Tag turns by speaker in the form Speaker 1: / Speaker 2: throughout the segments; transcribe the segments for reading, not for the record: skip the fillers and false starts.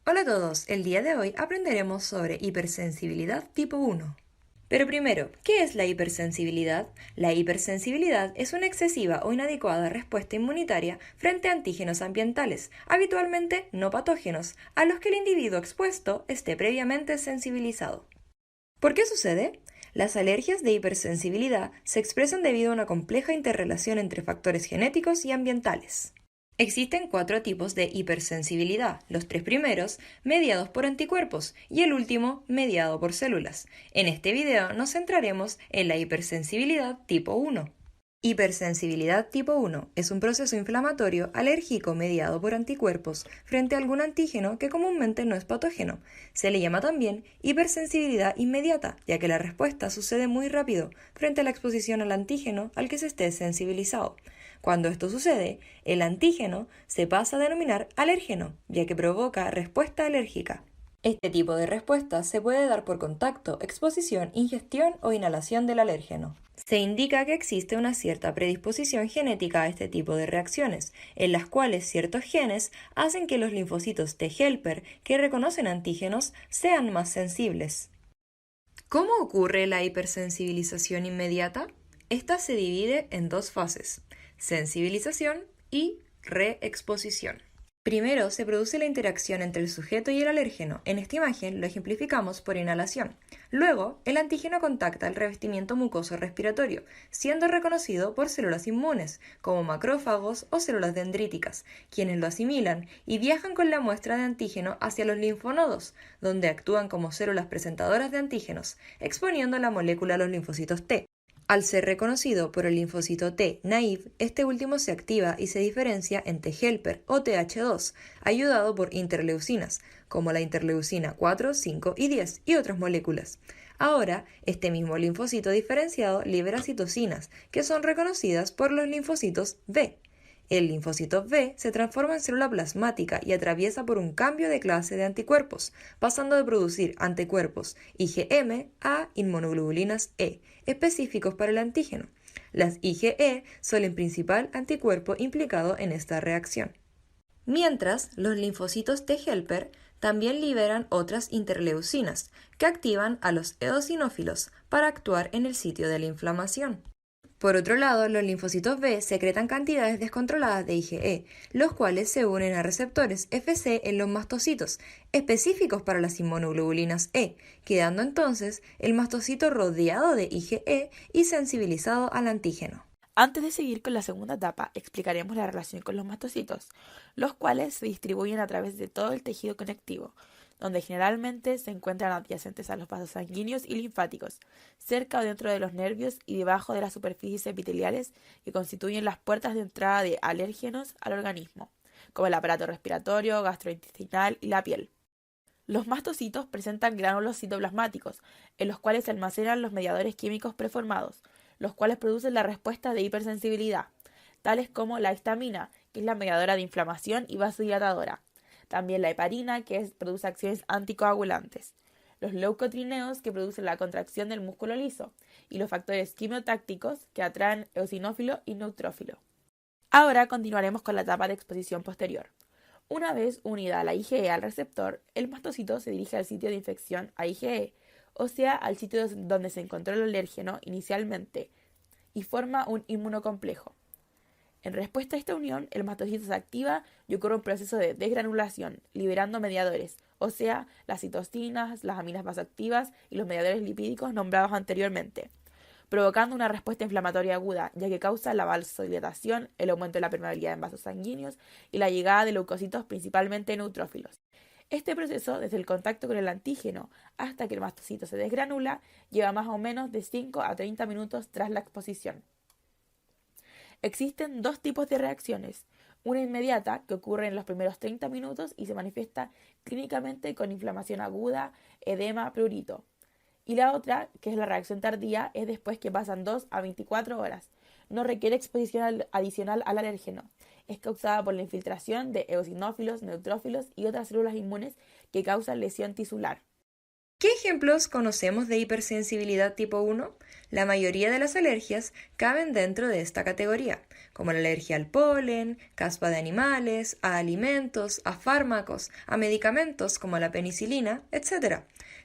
Speaker 1: Hola a todos, el día de hoy aprenderemos sobre hipersensibilidad tipo 1. Pero primero, ¿qué es la hipersensibilidad? La hipersensibilidad es una excesiva o inadecuada respuesta inmunitaria frente a antígenos ambientales, habitualmente no patógenos, a los que el individuo expuesto esté previamente sensibilizado. ¿Por qué sucede? Las alergias de hipersensibilidad se expresan debido a una compleja interrelación entre factores genéticos y ambientales. Existen cuatro tipos de hipersensibilidad, los tres primeros mediados por anticuerpos y el último mediado por células. En este video nos centraremos en la hipersensibilidad tipo 1. Hipersensibilidad tipo 1 es un proceso inflamatorio alérgico mediado por anticuerpos frente a algún antígeno que comúnmente no es patógeno. Se le llama también hipersensibilidad inmediata, ya que la respuesta sucede muy rápido frente a la exposición al antígeno al que se esté sensibilizado. Cuando esto sucede, el antígeno se pasa a denominar alérgeno, ya que provoca respuesta alérgica. Este tipo de respuesta se puede dar por contacto, exposición, ingestión o inhalación del alérgeno. Se indica que existe una cierta predisposición genética a este tipo de reacciones, en las cuales ciertos genes hacen que los linfocitos T helper que reconocen antígenos sean más sensibles. ¿Cómo ocurre la hipersensibilización inmediata? Esta se divide en dos fases: sensibilización y reexposición. Primero se produce la interacción entre el sujeto y el alérgeno. En esta imagen lo ejemplificamos por inhalación. Luego, el antígeno contacta el revestimiento mucoso respiratorio, siendo reconocido por células inmunes, como macrófagos o células dendríticas, quienes lo asimilan y viajan con la muestra de antígeno hacia los linfonodos, donde actúan como células presentadoras de antígenos, exponiendo la molécula a los linfocitos T. Al ser reconocido por el linfocito T naive, este último se activa y se diferencia en T helper o Th2, ayudado por interleucinas, como la interleucina 4, 5 y 10 y otras moléculas. Ahora, este mismo linfocito diferenciado libera citocinas, que son reconocidas por los linfocitos B. El linfocito B se transforma en célula plasmática y atraviesa por un cambio de clase de anticuerpos, pasando de producir anticuerpos IgM a inmunoglobulinas E, específicos para el antígeno. Las IgE son el principal anticuerpo implicado en esta reacción. Mientras, los linfocitos T helper también liberan otras interleucinas, que activan a los eosinófilos para actuar en el sitio de la inflamación. Por otro lado, los linfocitos B secretan cantidades descontroladas de IgE, los cuales se unen a receptores Fc en los mastocitos, específicos para las inmunoglobulinas E, quedando entonces el mastocito rodeado de IgE y sensibilizado al antígeno.
Speaker 2: Antes de seguir con la segunda etapa, explicaremos la relación con los mastocitos, los cuales se distribuyen a través de todo el tejido conectivo, donde generalmente se encuentran adyacentes a los vasos sanguíneos y linfáticos, cerca o dentro de los nervios y debajo de las superficies epiteliales que constituyen las puertas de entrada de alérgenos al organismo, como el aparato respiratorio, gastrointestinal y la piel. Los mastocitos presentan gránulos citoplasmáticos, en los cuales se almacenan los mediadores químicos preformados, los cuales producen la respuesta de hipersensibilidad, tales como la histamina, que es la mediadora de inflamación y vasodilatadora. También la heparina, que produce acciones anticoagulantes. Los leucotrineos, que producen la contracción del músculo liso. Y los factores quimiotácticos, que atraen eosinófilo y neutrófilo. Ahora continuaremos con la etapa de exposición posterior. Una vez unida la IgE al receptor, el mastocito se dirige al sitio de infección a IgE, o sea, al sitio donde se encontró el alérgeno inicialmente, y forma un inmunocomplejo. En respuesta a esta unión, el mastocito se activa y ocurre un proceso de desgranulación, liberando mediadores, o sea, las citocinas, las aminas vasoactivas y los mediadores lipídicos nombrados anteriormente, provocando una respuesta inflamatoria aguda, ya que causa la vasodilatación, el aumento de la permeabilidad en vasos sanguíneos y la llegada de leucocitos principalmente neutrófilos. Este proceso, desde el contacto con el antígeno hasta que el mastocito se desgranula, lleva más o menos de 5 a 30 minutos tras la exposición. Existen dos tipos de reacciones. Una inmediata, que ocurre en los primeros 30 minutos y se manifiesta clínicamente con inflamación aguda, edema, prurito. Y la otra, que es la reacción tardía, es después que pasan 2 a 24 horas. No requiere exposición adicional al alérgeno. Es causada por la infiltración de eosinófilos, neutrófilos y otras células inmunes que causan lesión tisular.
Speaker 1: ¿Qué ejemplos conocemos de hipersensibilidad tipo 1? La mayoría de las alergias caben dentro de esta categoría, como la alergia al polen, caspa de animales, a alimentos, a fármacos, a medicamentos como la penicilina, etc.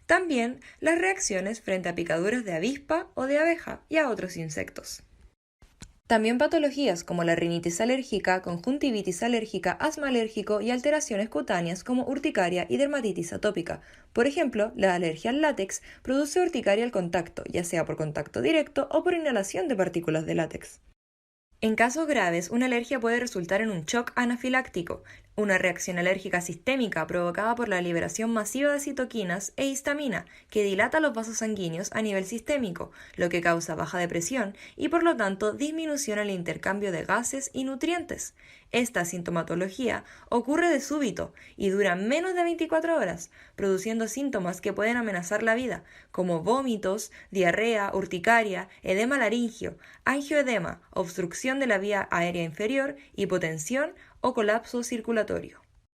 Speaker 1: También las reacciones frente a picaduras de avispa o de abeja y a otros insectos. También patologías como la rinitis alérgica, conjuntivitis alérgica, asma alérgico y alteraciones cutáneas como urticaria y dermatitis atópica. Por ejemplo, la alergia al látex produce urticaria al contacto, ya sea por contacto directo o por inhalación de partículas de látex. En casos graves, una alergia puede resultar en un shock anafiláctico, una reacción alérgica sistémica provocada por la liberación masiva de citoquinas e histamina, que dilata los vasos sanguíneos a nivel sistémico, lo que causa baja de presión y por lo tanto disminución en el intercambio de gases y nutrientes. Esta sintomatología ocurre de súbito y dura menos de 24 horas, produciendo síntomas que pueden amenazar la vida, como vómitos, diarrea, urticaria, edema laringio, angioedema, obstrucción de la vía aérea inferior, hipotensión o colapso circulatorio.